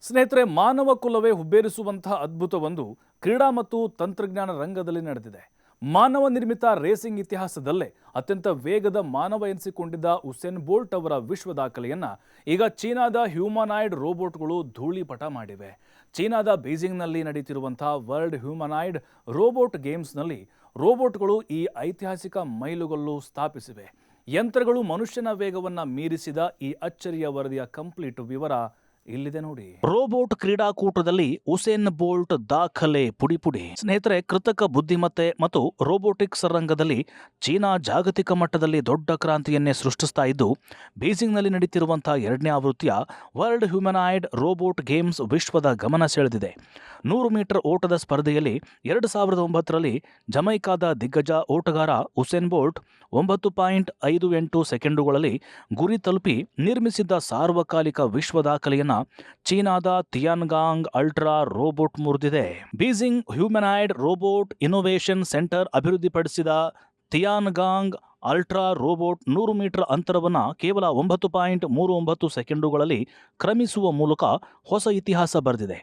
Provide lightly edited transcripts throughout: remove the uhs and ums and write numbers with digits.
ಸ್ನೇಹಿತರೆ, ಮಾನವ ಕುಲವೇ ಹುಬ್ಬೇರಿಸುವಂತಹ ಅದ್ಭುತವೊಂದು ಕ್ರೀಡಾ ಮತ್ತು ತಂತ್ರಜ್ಞಾನ ರಂಗದಲ್ಲಿ ನಡೆದಿದೆ. ಮಾನವ ನಿರ್ಮಿತ ರೇಸಿಂಗ್ ಇತಿಹಾಸದಲ್ಲೇ ಅತ್ಯಂತ ವೇಗದ ಮಾನವ ಎನಿಸಿಕೊಂಡಿದ್ದ ಉಸೇನ್ ಬೋಲ್ಟ್ ಅವರ ವಿಶ್ವ ದಾಖಲೆಯನ್ನ ಈಗ ಚೀನಾದ ಹ್ಯೂಮನಾಯ್ಡ್ ರೋಬೋಟ್ಗಳು ಧೂಳಿಪಟ ಮಾಡಿವೆ. ಚೀನಾದ ಬೀಜಿಂಗ್ನಲ್ಲಿ ನಡೆಯುತ್ತಿರುವಂತಹ ವರ್ಲ್ಡ್ ಹ್ಯೂಮನಾಯ್ಡ್ ರೋಬೋಟ್ ಗೇಮ್ಸ್ನಲ್ಲಿ ರೋಬೋಟ್ಗಳು ಈ ಐತಿಹಾಸಿಕ ಮೈಲುಗಲ್ಲು ಸ್ಥಾಪಿಸಿವೆ. ಯಂತ್ರಗಳು ಮನುಷ್ಯನ ವೇಗವನ್ನ ಮೀರಿಸಿದ ಈ ಅಚ್ಚರಿಯ ವರದಿಯ ಕಂಪ್ಲೀಟ್ ವಿವರ ಇಲ್ಲಿದೆ ನೋಡಿ. ರೋಬೋಟ್ ಕ್ರೀಡಾಕೂಟದಲ್ಲಿ ಉಸೇನ್ ಬೋಲ್ಟ್ ದಾಖಲೆ ಪುಡಿ. ಸ್ನೇಹಿತರೆ, ಕೃತಕ ಬುದ್ಧಿಮತ್ತೆ ಮತ್ತು ರೋಬೋಟಿಕ್ಸ್ ರಂಗದಲ್ಲಿ ಚೀನಾ ಜಾಗತಿಕ ಮಟ್ಟದಲ್ಲಿ ದೊಡ್ಡ ಕ್ರಾಂತಿಯನ್ನೇ ಸೃಷ್ಟಿಸ್ತಾ ಇದ್ದು, ಬೀಜಿಂಗ್ನಲ್ಲಿ ನಡೆಯುತ್ತಿರುವಂತಹ 2ನೇ ಆವೃತ್ತಿಯ ವರ್ಲ್ಡ್ ಹ್ಯೂಮನಾಯ್ಡ್ ರೋಬೋಟ್ ಗೇಮ್ಸ್ ವಿಶ್ವದ ಗಮನ ಸೆಳೆದಿದೆ. 100 ಮೀಟರ್ ಓಟದ ಸ್ಪರ್ಧೆಯಲ್ಲಿ 2009ರಲ್ಲಿ ಜಮೈಕಾದ ದಿಗ್ಗಜ ಓಟಗಾರ ಉಸೇನ್ ಬೋಲ್ಟ್ 9.58 ಸೆಕೆಂಡುಗಳಲ್ಲಿ ಗುರಿ ತಲುಪಿ ನಿರ್ಮಿಸಿದ್ದ ಸಾರ್ವಕಾಲಿಕ ವಿಶ್ವ ದಾಖಲೆಯನ್ನ ಚೀನಾದ ತಿಯಾನ್ಗಾಂಗ್ ಅಲ್ಟ್ರಾ ರೋಬೋಟ್ ಮುರಿದಿದೆ. Beijing humanoid robot innovation centre ಅಭಿವೃದ್ಧಿಪಡಿಸಿದ ತಿಯಾನ್ಗಾಂಗ್ ಅಲ್ಟ್ರಾ ರೋಬೋಟ್ 100 ಮೀಟರ್ ಅಂತರವನ್ನು ಕೇವಲ 9.39 ಸೆಕೆಂಡುಗಳಲ್ಲಿ ಕ್ರಮಿಸುವ ಮೂಲಕ ಹೊಸ ಇತಿಹಾಸ ಬರೆದಿದೆ.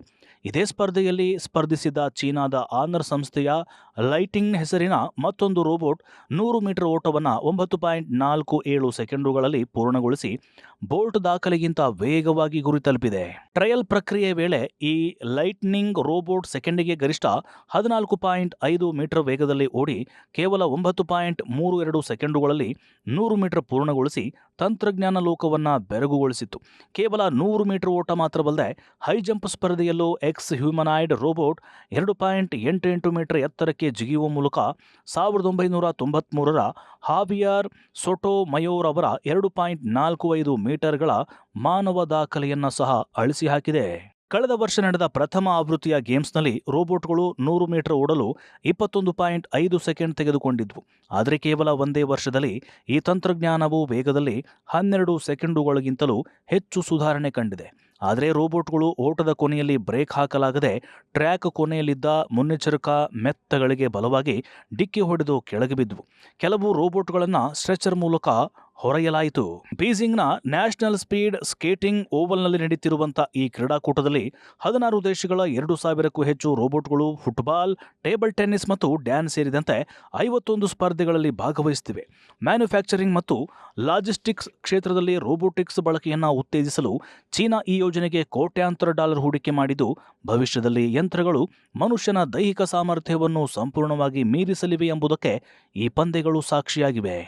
ಇದೇ ಸ್ಪರ್ಧೆಯಲ್ಲಿ ಸ್ಪರ್ಧಿಸಿದ ಚೀನಾದ ಆನರ್ ಸಂಸ್ಥೆಯ ಲೈಟಿಂಗ್ ಹೆಸರಿನ ಮತ್ತೊಂದು ರೋಬೋಟ್ 100 ಮೀಟರ್ ಓಟವನ್ನು 9.47 ಸೆಕೆಂಡುಗಳಲ್ಲಿ ಪೂರ್ಣಗೊಳಿಸಿ ಬೋಲ್ಟ್ ದಾಖಲೆಗಿಂತ ವೇಗವಾಗಿ ಗುರಿ ತಲುಪಿದೆ. ಟ್ರಯಲ್ ಪ್ರಕ್ರಿಯೆ ವೇಳೆ ಈ ಲೈಟ್ನಿಂಗ್ ರೋಬೋಟ್ ಸೆಕೆಂಡಿಗೆ ಗರಿಷ್ಠ 14.5 ಮೀಟರ್ ವೇಗದಲ್ಲಿ ಓಡಿ ಕೇವಲ 9.32 ಸೆಕೆಂಡುಗಳಲ್ಲಿ 100 ಮೀಟರ್ ಪೂರ್ಣಗೊಳಿಸಿ ತಂತ್ರಜ್ಞಾನ ಲೋಕವನ್ನು ಬೆರಗುಗೊಳಿಸಿತು. ಕೇವಲ 100 ಮೀಟರ್ ಓಟ ಮಾತ್ರವಲ್ಲದೆ ಹೈ ಜಂಪ್ ಸ್ಪರ್ಧೆಯಲ್ಲೂ ಎಕ್ಸ್ ಹ್ಯೂಮನಾಯ್ಡ್ ರೋಬೋಟ್ 2.88 ಮೀಟರ್ ಎತ್ತರಕ್ಕೆ ಜಿಗಿಯುವ ಮೂಲಕ 1993ರ ಹಾವಿಯರ್ ಸೊಟೋಮಯೋರ್ ಅವರ 2.45 ಮೀಟರ್ಗಳ ಮಾನವ ದಾಖಲೆಯನ್ನು ಸಹ ಅಳಿಸಿ ಹಾಕಿದೆ. ಕಳೆದ ವರ್ಷ ನಡೆದ ಪ್ರಥಮ ಆವೃತ್ತಿಯ ಗೇಮ್ಸ್ನಲ್ಲಿ ರೋಬೋಟ್ಗಳು 100 ಮೀಟರ್ ಓಡಲು 21.5 ಸೆಕೆಂಡ್ ತೆಗೆದುಕೊಂಡಿದ್ವು. ಆದರೆ ಕೇವಲ ಒಂದೇ ವರ್ಷದಲ್ಲಿ ಈ ತಂತ್ರಜ್ಞಾನವು ವೇಗದಲ್ಲಿ 12 ಸೆಕೆಂಡುಗಳಿಗಿಂತಲೂ ಹೆಚ್ಚು ಸುಧಾರಣೆ ಕಂಡಿದೆ. ಆದರೆ ರೋಬೋಟ್ಗಳು ಓಟದ ಕೊನೆಯಲ್ಲಿ ಬ್ರೇಕ್ ಹಾಕಲಾಗದೆ ಟ್ರ್ಯಾಕ್ ಕೊನೆಯಲ್ಲಿದ್ದ ಮುನ್ನೆಚ್ಚರಿಕಾ ಮೆತ್ತಗಳಿಗೆ ಬಲವಾಗಿ ಡಿಕ್ಕಿ ಹೊಡೆದು ಕೆಳಗೆ ಬಿದ್ದವು. ಕೆಲವು ರೋಬೋಟ್ಗಳನ್ನು ಸ್ಟ್ರೆಚರ್ ಮೂಲಕ ಹೊರೆಯಲಾಯಿತು. ಬೀಜಿಂಗ್ನ ನ್ಯಾಷನಲ್ ಸ್ಪೀಡ್ ಸ್ಕೇಟಿಂಗ್ ಓವಲ್ನಲ್ಲಿ ನಡೆಯುತ್ತಿರುವಂತಹ ಈ ಕ್ರೀಡಾಕೂಟದಲ್ಲಿ 16 ದೇಶಗಳ 2,000ಕ್ಕೂ ಹೆಚ್ಚು ರೋಬೋಟ್ಗಳು ಫುಟ್ಬಾಲ್, ಟೇಬಲ್ ಟೆನ್ನಿಸ್ ಮತ್ತು ಡ್ಯಾನ್ಸ್ ಸೇರಿದಂತೆ 51 ಸ್ಪರ್ಧೆಗಳಲ್ಲಿ ಭಾಗವಹಿಸುತ್ತಿವೆ. ಮ್ಯಾನುಫ್ಯಾಕ್ಚರಿಂಗ್ ಮತ್ತು ಲಾಜಿಸ್ಟಿಕ್ಸ್ ಕ್ಷೇತ್ರದಲ್ಲಿ ರೋಬೋಟಿಕ್ಸ್ ಬಳಕೆಯನ್ನು ಉತ್ತೇಜಿಸಲು ಚೀನಾ ಈ ಯೋಜನೆಗೆ ಕೋಟ್ಯಾಂತರ ಡಾಲರ್ ಹೂಡಿಕೆ ಮಾಡಿದ್ದು, ಭವಿಷ್ಯದಲ್ಲಿ ಯಂತ್ರಗಳು ಮನುಷ್ಯನ ದೈಹಿಕ ಸಾಮರ್ಥ್ಯವನ್ನು ಸಂಪೂರ್ಣವಾಗಿ ಮೀರಿಸಲಿವೆ ಎಂಬುದಕ್ಕೆ ಈ ಪಂದ್ಯಗಳು ಸಾಕ್ಷಿಯಾಗಿವೆ.